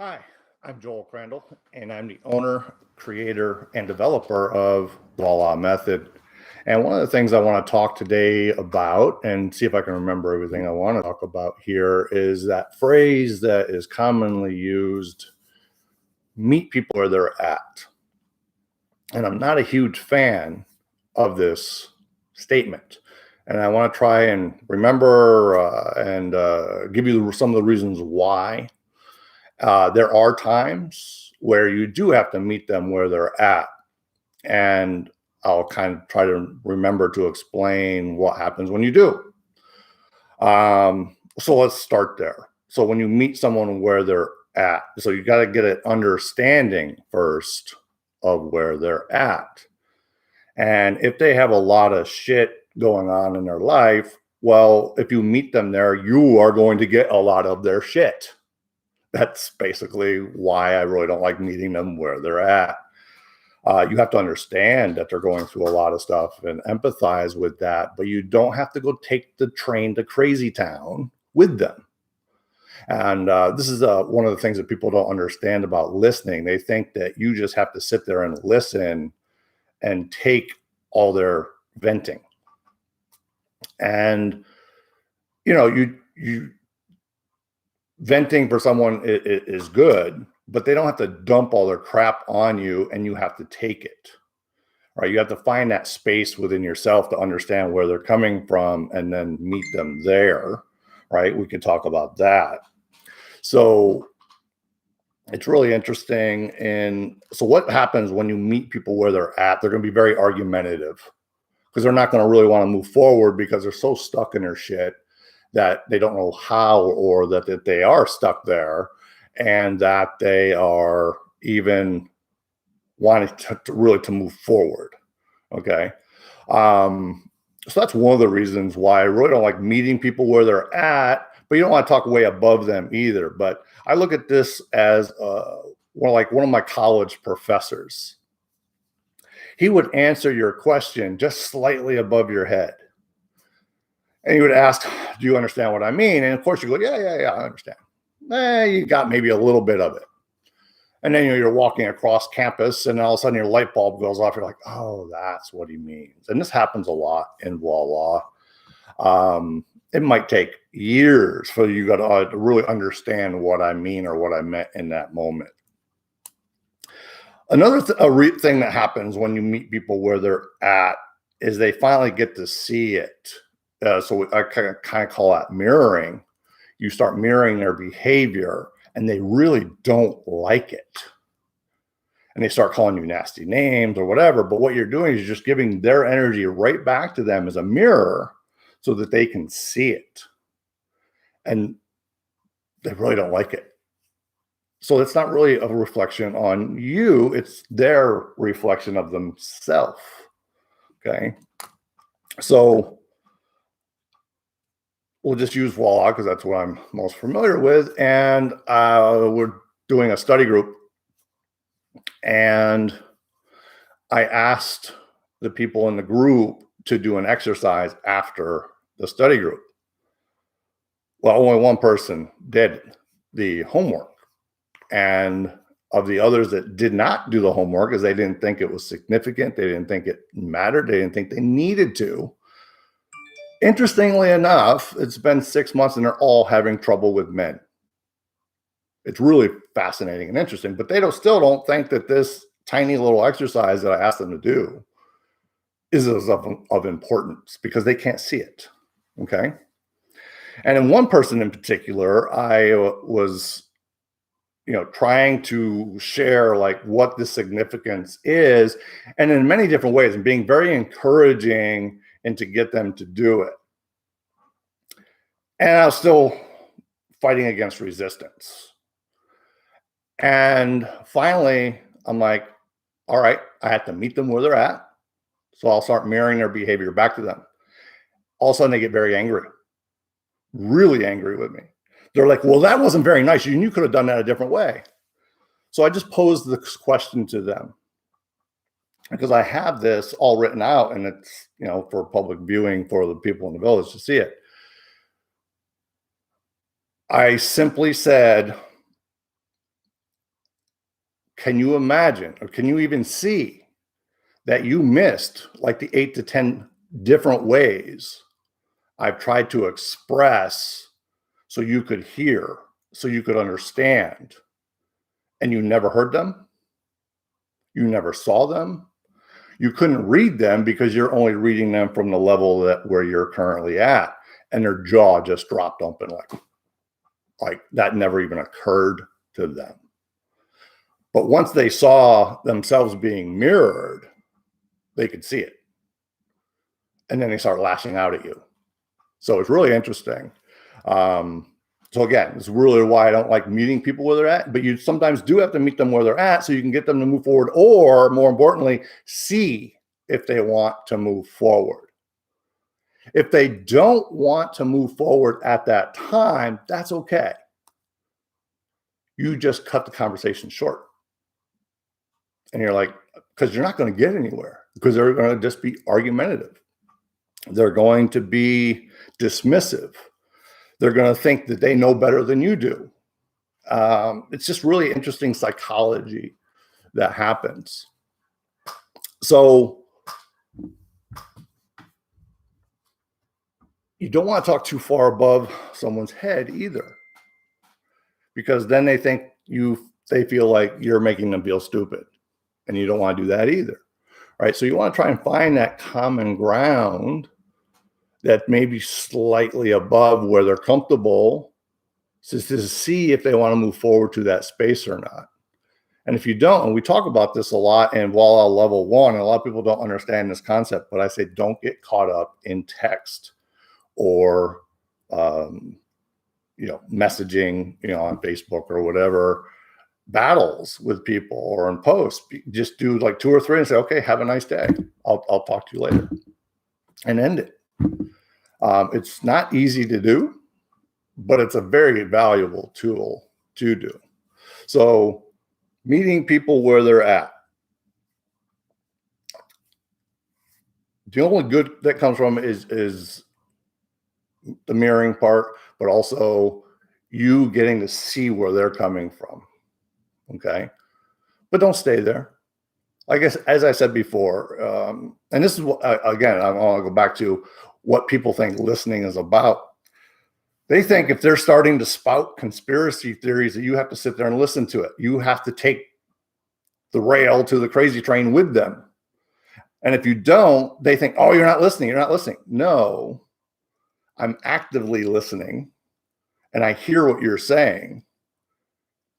Hi, I'm Joel Crandall, and I'm the owner, creator, and developer of Voila Method. And one of the things I want to talk today about, and see if I can remember everything I want to talk about here, is that phrase that is commonly used: meet people where they're at. And I'm not a huge fan of this statement. And I want to try and remember and give you some of the reasons why. There are times where you do have to meet them where they're at. And I'll kind of try to remember to explain what happens when you do. So let's start there. So when you meet someone where they're at, so you got to get an understanding first of where they're at. And if they have a lot of shit going on in their life, well, if you meet them there, you are going to get a lot of their shit. That's basically why I really don't like meeting them where they're at. You have to understand that they're going through a lot of stuff and empathize with that, but you don't have to go take the train to Crazy Town with them. And this is one of the things that people don't understand about listening. They think that you just have to sit there and listen and take all their venting. And, you venting for someone is good, but they don't have to dump all their crap on you and you have to take it, right? You have to find that space within yourself to understand where they're coming from and then meet them there, right? We can talk about that. So it's really interesting. And so what happens when you meet people where they're at? They're going to be very argumentative because they're not going to really want to move forward because they're so stuck in their shit that they don't know how, or that they are stuck there and that they are even wanting to really to move forward. Okay. So that's one of the reasons why I really don't like meeting people where they're at, but you don't want to talk way above them either. But I look at this as one of my college professors. He would answer your question just slightly above your head. And he would ask, do you understand what I mean? And of course you go, yeah, I understand. You got maybe a little bit of it. And then you're walking across campus and all of a sudden your light bulb goes off. You're like, oh, that's what he means. And this happens a lot in Voila. It might take years for you to really understand what I mean or what I meant in that moment. Another thing that happens when you meet people where they're at is they finally get to see it. So I kind of call that mirroring. You start mirroring their behavior and they really don't like it. And they start calling you nasty names or whatever. But what you're doing is just giving their energy right back to them as a mirror so that they can see it. And they really don't like it. So it's not really a reflection on you. It's their reflection of themselves. Okay. So we'll just use Voila because that's what I'm most familiar with. And we're doing a study group. And I asked the people in the group to do an exercise after the study group. Well, only one person did the homework. And of the others that did not do the homework, is they didn't think it was significant. They didn't think it mattered. They didn't think they needed to. Interestingly enough, it's been 6 months and they're all having trouble with men. It's really fascinating and interesting, but they still don't think that this tiny little exercise that I asked them to do is of importance because they can't see it. Okay. And in one person in particular, I was, trying to share like what the significance is, and in many different ways, and being very encouraging and to get them to do it. And I was still fighting against resistance. And finally, I'm like, all right, I have to meet them where they're at. So I'll start mirroring their behavior back to them. All of a sudden, they get very angry, really angry with me. They're like, well, that wasn't very nice. You could have done that a different way. So I just posed this question to them because I have this all written out and it's, for public viewing for the people in the village to see it. I simply said, can you imagine, or can you even see that you missed like the 8 to 10 different ways I've tried to express so you could hear, so you could understand, and you never heard them? You never saw them? You couldn't read them because you're only reading them from the level that where you're currently at, and their jaw just dropped open like that never even occurred to them. But once they saw themselves being mirrored, they could see it. And then they start lashing out at you. So it's really interesting. So again, it's really why I don't like meeting people where they're at, but you sometimes do have to meet them where they're at so you can get them to move forward, or more importantly, see if they want to move forward. If they don't want to move forward at that time, that's okay. You just cut the conversation short. And you're like, because you're not going to get anywhere, because they're going to just be argumentative. They're going to be dismissive. They're going to think that they know better than you do. It's just really interesting psychology that happens. So you don't want to talk too far above someone's head either, because then they think they feel like you're making them feel stupid, and you don't want to do that either. Right? So you want to try and find that common ground that may be slightly above where they're comfortable, to see if they want to move forward to that space or not. And if you don't, and we talk about this a lot in Walla Level 1, and a lot of people don't understand this concept, but I say don't get caught up in text or messaging, on Facebook or whatever, battles with people or in posts. Just do like 2 or 3 and say, okay, have a nice day. I'll talk to you later, and end it. It's not easy to do, but it's a very valuable tool to do. So meeting people where they're at. The only good that comes from is the mirroring part, but also you getting to see where they're coming from. Okay. But don't stay there. I guess, as I said before, and this is what, again, I want to go back to what people think listening is about. They think if they're starting to spout conspiracy theories that you have to sit there and listen to it. You have to take the rail to the crazy train with them. And if you don't, they think, oh, you're not listening. You're not listening. No, I'm actively listening, and I hear what you're saying,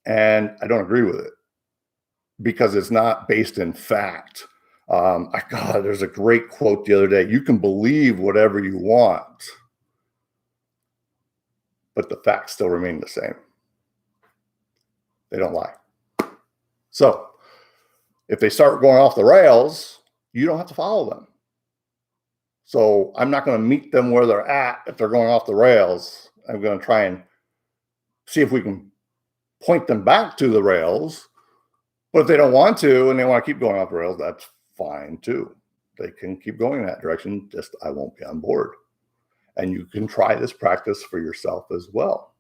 and I don't agree with it because it's not based in fact. There's a great quote the other day. You can believe whatever you want, but the facts still remain the same. They don't lie. So if they start going off the rails, you don't have to follow them. So I'm not going to meet them where they're at. If they're going off the rails, I'm going to try and see if we can point them back to the rails. But if they don't want to and they want to keep going off the rails, that's fine too. They can keep going in that direction. Just I won't be on board. And you can try this practice for yourself as well.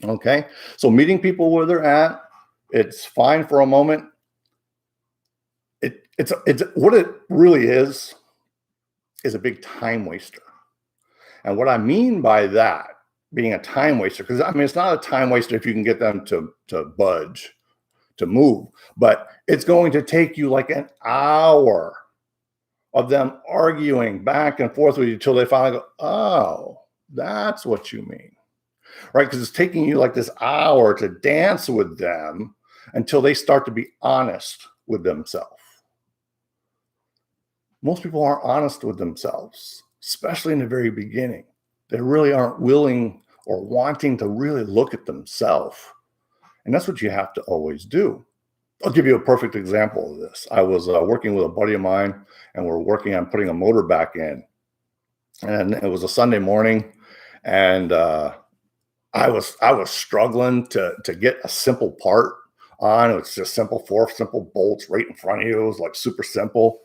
Okay. So meeting people where they're at, it's fine for a moment. It's what it really is a big time waster. And what I mean by that being a time waster, because I mean, it's not a time waster if you can get them to budge, to move, but it's going to take you like an hour of them arguing back and forth with you until they finally go, oh, that's what you mean, right? Because it's taking you like this hour to dance with them until they start to be honest with themselves. Most people aren't honest with themselves, especially in the very beginning. They really aren't willing or wanting to really look at themselves. And that's what you have to always do. I'll give you a perfect example of this. I was working with a buddy of mine, and we're working on putting a motor back in. And it was a Sunday morning, and I was struggling to get a simple part on. It was just simple, 4 simple bolts right in front of you. It was like super simple.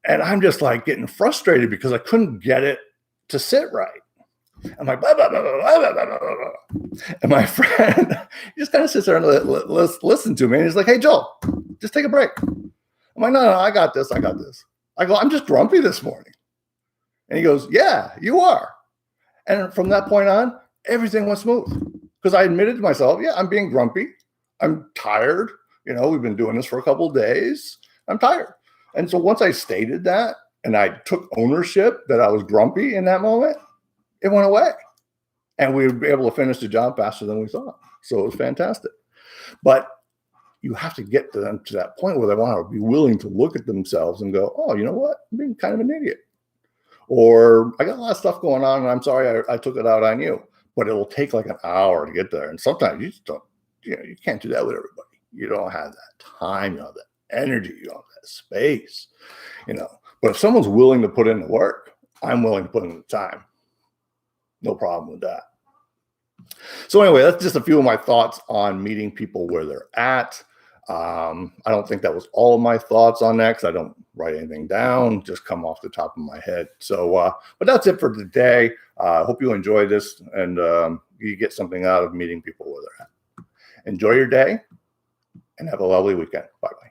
And I'm just like getting frustrated because I couldn't get it to sit right. I'm like, blah, blah, blah, blah, blah, blah, blah, blah. And my friend he just kind of sits there and listen to me. And he's like, hey, Joel, just take a break. I'm like, no, I got this. I got this. I go, I'm just grumpy this morning. And he goes, yeah, you are. And from that point on, everything went smooth because I admitted to myself, yeah, I'm being grumpy. I'm tired. We've been doing this for a couple of days. I'm tired. And so once I stated that and I took ownership that I was grumpy in that moment, it went away. And we would be able to finish the job faster than we thought. So it was fantastic. But you have to get them to that point where they want to be willing to look at themselves and go, oh, you know what? I'm being kind of an idiot. Or I got a lot of stuff going on and I'm sorry I took it out on you. But it will take like an hour to get there. And sometimes you just don't, you can't do that with everybody. You don't have that time, you don't have that energy, you don't have that space, But if someone's willing to put in the work, I'm willing to put in the time. No problem with that. So anyway, that's just a few of my thoughts on meeting people where they're at. I don't think that was all of my thoughts on that because I don't write anything down, just come off the top of my head. So, but that's it for today. I hope you enjoy this and you get something out of meeting people where they're at. Enjoy your day and have a lovely weekend. Bye-bye.